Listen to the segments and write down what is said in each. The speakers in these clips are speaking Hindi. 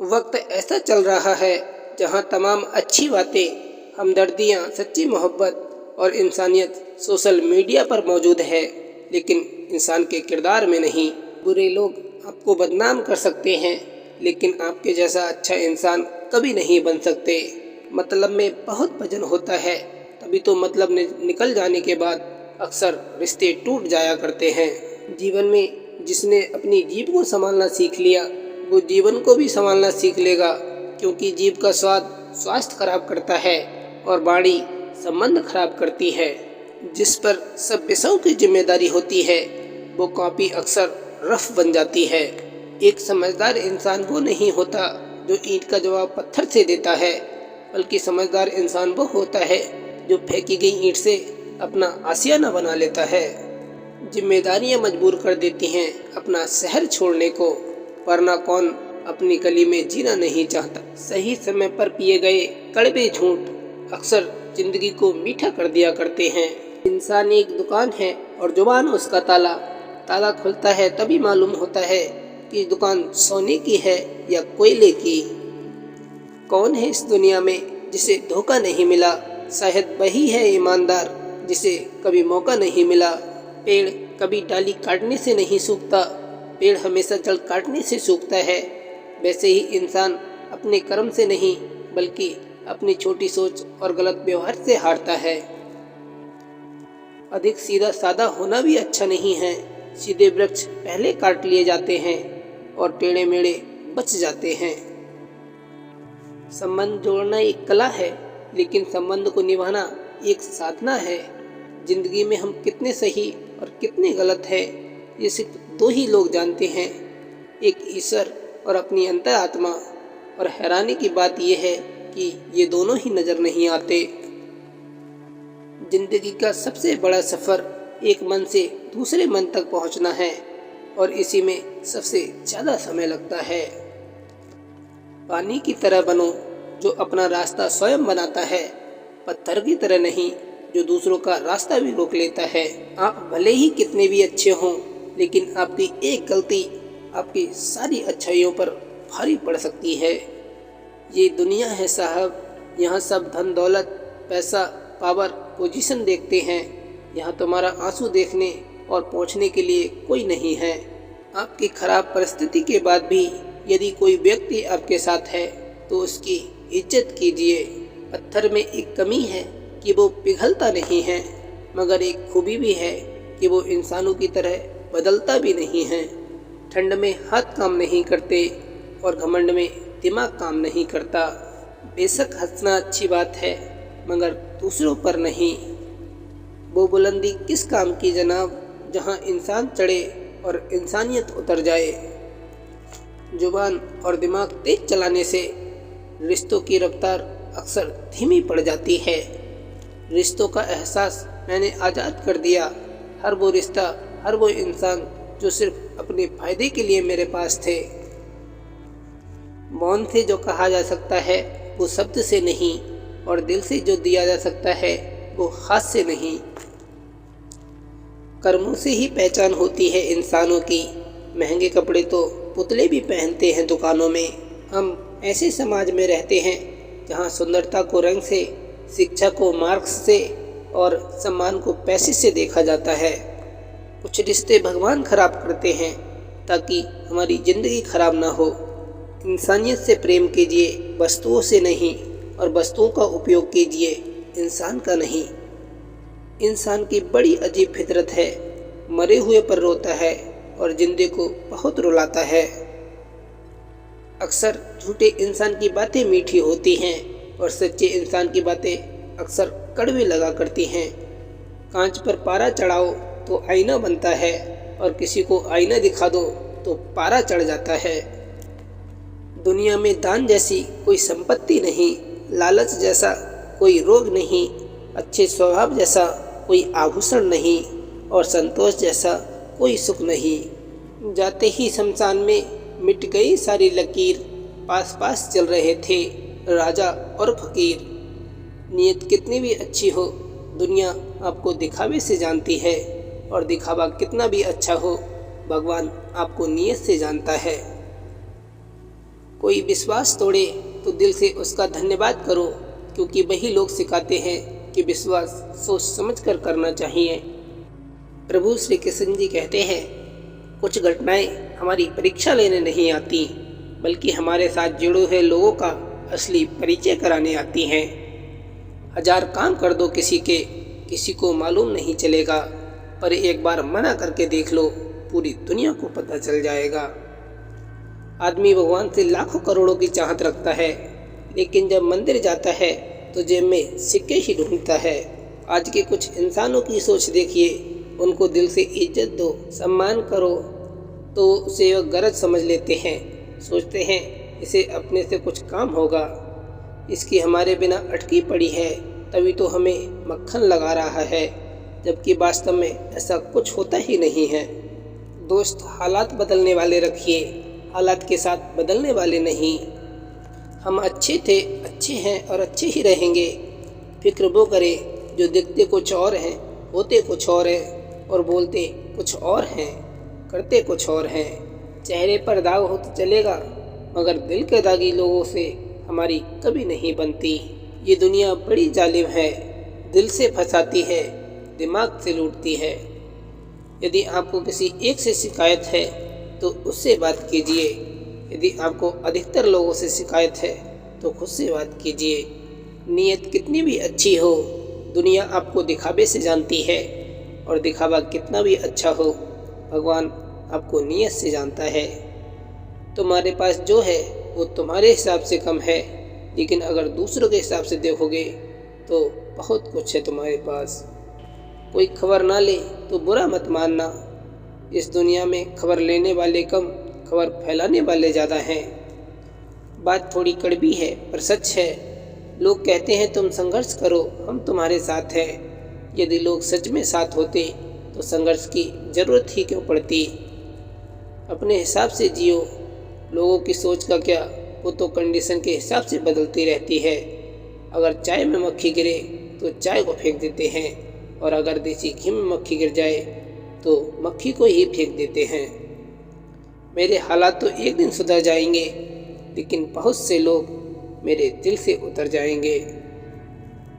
वक्त ऐसा चल रहा है जहां तमाम अच्छी बातें, हमदर्दियां, सच्ची मोहब्बत और इंसानियत सोशल मीडिया पर मौजूद है, लेकिन इंसान के किरदार में नहीं। बुरे लोग आपको बदनाम कर सकते हैं, लेकिन आपके जैसा अच्छा इंसान कभी नहीं बन सकते। मतलब में बहुत वजन होता है, तभी तो मतलब निकल जाने के बाद अक्सर रिश्ते टूट जाया करते हैं। जीवन में जिसने अपनी जीभ को संभालना सीख लिया, वो जीवन को भी संभालना सीख लेगा, क्योंकि जीभ का स्वाद स्वास्थ्य खराब करता है और वाणी संबंध खराब करती है। जिस पर सब विषयों की जिम्मेदारी होती है, वो कॉपी अक्सर रफ बन जाती है। एक समझदार इंसान वो नहीं होता जो ईंट का जवाब पत्थर से देता है, बल्कि समझदार इंसान वो होता है जो फेंकी गई ईंट से अपना आशियाना बना लेता है। जिम्मेदारियां मजबूर कर देती हैं अपना शहर छोड़ने को, वरना कौन अपनी गली में जीना नहीं चाहता। सही समय पर पिए गए कड़वे झूठ अक्सर जिंदगी को मीठा कर दिया करते हैं। इंसान एक दुकान है और जुबान उसका ताला। ताला खुलता है तभी मालूम होता है कि दुकान सोने की है या कोयले की। कौन है इस दुनिया में जिसे धोखा नहीं मिला? शायद वही है ईमानदार जिसे कभी मौका नहीं मिला। पेड़ कभी डाली काटने से नहीं सूखता, पेड़ हमेशा जड़ काटने से सूखता है। वैसे ही इंसान अपने कर्म से नहीं, बल्कि अपनी छोटी सोच और गलत व्यवहार से हारता है। अधिक सीधा साधा होना भी अच्छा नहीं है। सीधे वृक्ष पहले काट लिए जाते हैं और टेढ़े मेढ़े बच जाते हैं। संबंध जोड़ना एक कला है, लेकिन संबंध को निभाना एक साधना है। जिंदगी में हम कितने सही और कितने गलत हैं, ये सिर्फ दो ही लोग जानते हैं, एक ईश्वर और अपनी अंतरात्मा। और हैरानी की बात यह है कि ये दोनों ही नजर नहीं आते। जिंदगी का सबसे बड़ा सफर एक मन से दूसरे मन तक पहुंचना है, और इसी में सबसे ज्यादा समय लगता है। पानी की तरह बनो जो अपना रास्ता स्वयं बनाता है, पत्थर की तरह नहीं जो दूसरों का रास्ता भी रोक लेता है। आप भले ही कितने भी अच्छे हों, लेकिन आपकी एक गलती आपकी सारी अच्छाइयों पर भारी पड़ सकती है। ये दुनिया है साहब, यहाँ सब धन दौलत, पैसा, पावर, पोजीशन देखते हैं। यहाँ तुम्हारा आंसू देखने और पहुँचने के लिए कोई नहीं है। आपकी खराब परिस्थिति के बाद भी यदि कोई व्यक्ति आपके साथ है तो उसकी इज्जत कीजिए। पत्थर में एक कमी है कि वो पिघलता नहीं है, मगर एक खूबी भी है कि वो इंसानों की तरह बदलता भी नहीं है। ठंड में हाथ काम नहीं करते और घमंड में दिमाग काम नहीं करता। बेशक हंसना अच्छी बात है, मगर दूसरों पर नहीं। वो बुलंदी किस काम की जनाब, जहां इंसान चढ़े और इंसानियत उतर जाए। जुबान और दिमाग तेज चलाने से रिश्तों की रफ्तार अक्सर धीमी पड़ जाती है। रिश्तों का एहसास मैंने आज़ाद कर दिया। हर वो रिश्ता, हर वो इंसान जो सिर्फ अपने फायदे के लिए मेरे पास थे। मौन से जो कहा जा सकता है वो शब्द से नहीं, और दिल से जो दिया जा सकता है वो हाथ से नहीं। कर्मों से ही पहचान होती है इंसानों की। महंगे कपड़े तो पुतले भी पहनते हैं दुकानों में। हम ऐसे समाज में रहते हैं जहाँ सुंदरता को रंग से, शिक्षा को मार्क्स से और सम्मान को पैसे से देखा जाता है। कुछ रिश्ते भगवान खराब करते हैं ताकि हमारी ज़िंदगी खराब ना हो। इंसानियत से प्रेम कीजिए, वस्तुओं से नहीं, और वस्तुओं का उपयोग कीजिए, इंसान का नहीं। इंसान की बड़ी अजीब फितरत है, मरे हुए पर रोता है और जिंदे को बहुत रुलाता है। अक्सर झूठे इंसान की बातें मीठी होती हैं और सच्चे इंसान की बातें अक्सर कड़वी लगा करती हैं। कांच पर पारा चढ़ाओ तो आईना बनता है, और किसी को आईना दिखा दो तो पारा चढ़ जाता है। दुनिया में दान जैसी कोई संपत्ति नहीं, लालच जैसा कोई रोग नहीं, अच्छे स्वभाव जैसा कोई आभूषण नहीं, और संतोष जैसा कोई सुख नहीं। जाते ही शमशान में मिट गई सारी लकीर, पास पास चल रहे थे राजा और फकीर। नीयत कितनी भी अच्छी हो, दुनिया आपको दिखावे से जानती है, और दिखावा कितना भी अच्छा हो, भगवान आपको नीयत से जानता है। कोई विश्वास तोड़े तो दिल से उसका धन्यवाद करो, क्योंकि वही लोग सिखाते हैं कि विश्वास सोच समझ कर करना चाहिए। प्रभु श्री कृष्ण जी कहते हैं, कुछ घटनाएं हमारी परीक्षा लेने नहीं आती, बल्कि हमारे साथ जुड़े हुए लोगों का असली परिचय कराने आती हैं। 1000 काम कर दो किसी को मालूम नहीं चलेगा, पर एक बार मना करके देख लो, पूरी दुनिया को पता चल जाएगा। आदमी भगवान से लाखों करोड़ों की चाहत रखता है, लेकिन जब मंदिर जाता है तो जेब में सिक्के ही ढूंढता है। आज के कुछ इंसानों की सोच देखिए, उनको दिल से इज्जत दो, सम्मान करो तो उसे वह गरज समझ लेते हैं। सोचते हैं इसे अपने से कुछ काम होगा, इसकी हमारे बिना अटकी पड़ी है, तभी तो हमें मक्खन लगा रहा है, जबकि वास्तव में ऐसा कुछ होता ही नहीं है। दोस्त, हालात बदलने वाले रखिए, हालात के साथ बदलने वाले नहीं। हम अच्छे थे, अच्छे हैं और अच्छे ही रहेंगे। फिक्र वो करे जो दिखते कुछ और हैं, होते कुछ और हैं और बोलते कुछ और हैं, करते कुछ और हैं। चेहरे पर दाग हो तो चलेगा, मगर दिल के दागी लोगों से हमारी कभी नहीं बनती। ये दुनिया बड़ी जालिम है, दिल से फंसाती है, दिमाग से लूटती है। यदि आपको किसी एक से शिकायत है तो उससे बात कीजिए। यदि आपको अधिकतर लोगों से शिकायत है तो खुद से बात कीजिए। नीयत कितनी भी अच्छी हो, दुनिया आपको दिखावे से जानती है, और दिखावा कितना भी अच्छा हो, भगवान आपको नीयत से जानता है। तुम्हारे पास जो है वो तुम्हारे हिसाब से कम है, लेकिन अगर दूसरों के हिसाब से देखोगे तो बहुत कुछ है तुम्हारे पास। कोई खबर ना ले तो बुरा मत मानना। इस दुनिया में खबर लेने वाले कम, खबर फैलाने वाले ज़्यादा हैं। बात थोड़ी कड़वी है पर सच है। लोग कहते हैं तुम संघर्ष करो, हम तुम्हारे साथ हैं। यदि लोग सच में साथ होते तो संघर्ष की ज़रूरत ही क्यों पड़ती। अपने हिसाब से जियो। लोगों की सोच का क्या, वो तो कंडीशन के हिसाब से बदलती रहती है। अगर चाय में मक्खी गिरे तो चाय को फेंक देते हैं, और अगर देसी घी में मक्खी गिर जाए तो मक्खी को ही फेंक देते हैं। मेरे हालात तो एक दिन सुधर जाएंगे, लेकिन बहुत से लोग मेरे दिल से उतर जाएंगे।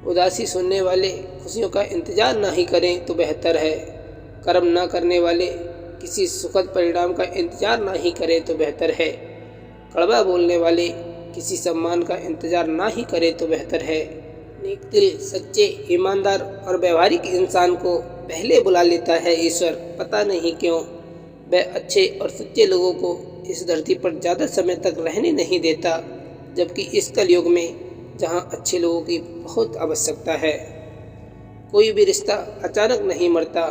उदासी सुनने वाले खुशियों का इंतजार ना ही करें तो बेहतर है। कर्म ना करने वाले किसी सुखद परिणाम का इंतजार ना ही करें तो बेहतर है। कड़वा बोलने वाले किसी सम्मान का इंतजार ना ही करें तो बेहतर है। नेक दिल, सच्चे, ईमानदार और व्यवहारिक इंसान को पहले बुला लेता है ईश्वर। पता नहीं क्यों वह अच्छे और सच्चे लोगों को इस धरती पर ज़्यादा समय तक रहने नहीं देता, जबकि इस कलयुग में जहाँ अच्छे लोगों की बहुत आवश्यकता है। कोई भी रिश्ता अचानक नहीं मरता,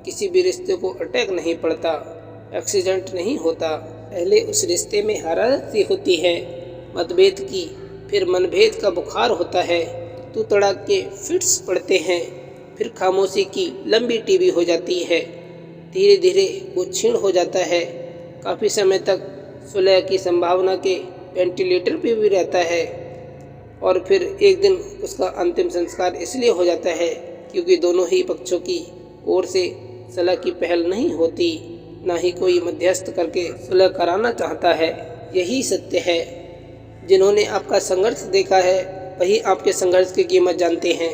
किसी भी रिश्ते को अटैक नहीं पड़ता, एक्सीडेंट नहीं होता। पहले उस रिश्ते में हरारत सी होती है, मतभेद की, फिर मनभेद का बुखार होता है, तू तड़ाक के फिट्स पड़ते हैं, फिर खामोशी की लंबी टीवी हो जाती है। धीरे धीरे वो क्षीण हो जाता है। काफ़ी समय तक सुलह की संभावना के वेंटिलेटर पे भी रहता है, और फिर एक दिन उसका अंतिम संस्कार इसलिए हो जाता है क्योंकि दोनों ही पक्षों की ओर से सलाह की पहल नहीं होती, ना ही कोई मध्यस्थ करके सुलह कराना चाहता है। यही सत्य है। जिन्होंने आपका संघर्ष देखा है वही आपके संघर्ष की कीमत जानते हैं,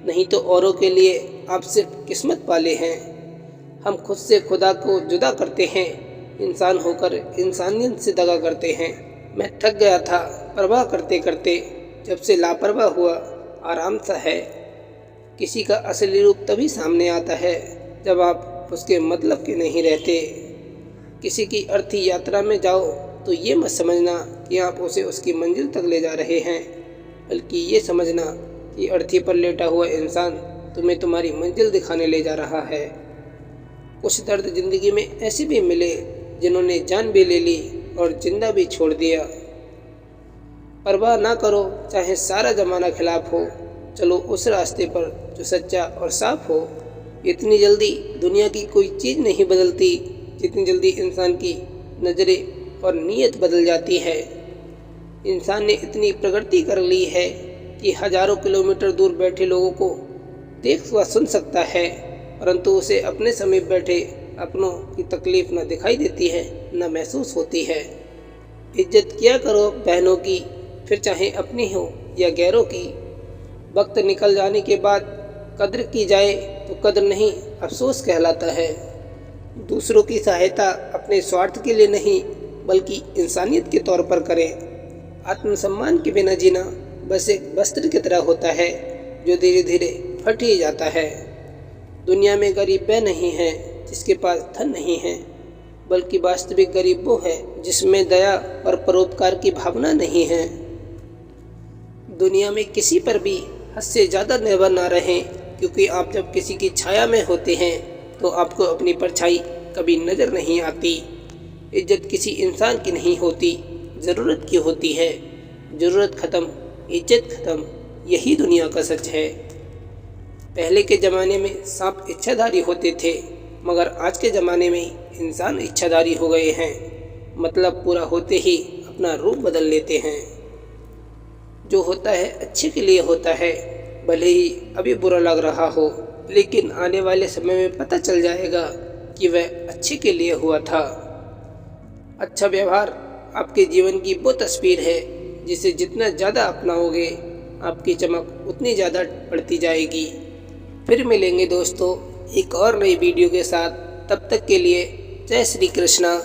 नहीं तो औरों के लिए आप सिर्फ किस्मत वाले हैं। हम खुद से खुदा को जुदा करते हैं, इंसान होकर इंसानियत से दगा करते हैं। मैं थक गया था परवाह करते करते, जब से लापरवाह हुआ आराम सा है। किसी का असली रूप तभी सामने आता है जब आप उसके मतलब के नहीं रहते। किसी की अर्थी यात्रा में जाओ तो ये मत समझना कि आप उसे उसकी मंजिल तक ले जा रहे हैं, बल्कि ये समझना कि अर्थी पर लेटा हुआ इंसान तुम्हें तुम्हारी मंजिल दिखाने ले जा रहा है। कुछ दर्द जिंदगी में ऐसे भी मिले जिन्होंने जान भी ले ली और जिंदा भी छोड़ दिया। परवाह ना करो चाहे सारा जमाना खिलाफ हो, चलो उस रास्ते पर जो सच्चा और साफ हो। इतनी जल्दी दुनिया की कोई चीज़ नहीं बदलती जितनी जल्दी इंसान की नज़रें और नीयत बदल जाती है। इंसान ने इतनी प्रगति कर ली है कि हजारों किलोमीटर दूर बैठे लोगों को देख व सुन सकता है, परंतु उसे अपने समीप बैठे अपनों की तकलीफ न दिखाई देती है, न महसूस होती है। इज्जत किया करो बहनों की, फिर चाहे अपनी हो या गैरों की। वक्त निकल जाने के बाद कद्र की जाए तो कद्र नहीं, अफसोस कहलाता है। दूसरों की सहायता अपने स्वार्थ के लिए नहीं बल्कि इंसानियत के तौर पर करें। आत्मसम्मान के बिना जीना बस एक वस्त्र की तरह होता है जो धीरे धीरे फट ही जाता है। दुनिया में गरीब वह नहीं है जिसके पास धन नहीं है, बल्कि वास्तविक गरीब वो है जिसमें दया और परोपकार की भावना नहीं है। दुनिया में किसी पर भी हद से ज़्यादा निर्भर ना रहें, क्योंकि आप जब किसी की छाया में होते हैं तो आपको अपनी परछाई कभी नज़र नहीं आती। इज्जत किसी इंसान की नहीं होती, ज़रूरत की होती है। ज़रूरत ख़त्म, इज्जत ख़त्म, यही दुनिया का सच है। पहले के ज़माने में सांप इच्छाधारी होते थे, मगर आज के ज़माने में इंसान इच्छाधारी हो गए हैं। मतलब पूरा होते ही अपना रूप बदल लेते हैं। जो होता है अच्छे के लिए होता है, भले ही अभी बुरा लग रहा हो, लेकिन आने वाले समय में पता चल जाएगा कि वह अच्छे के लिए हुआ था। अच्छा व्यवहार आपके जीवन की वो तस्वीर है जिसे जितना ज़्यादा अपनाओगे आपकी चमक उतनी ज़्यादा बढ़ती जाएगी। फिर मिलेंगे दोस्तों एक और नई वीडियो के साथ। तब तक के लिए जय श्री कृष्णा।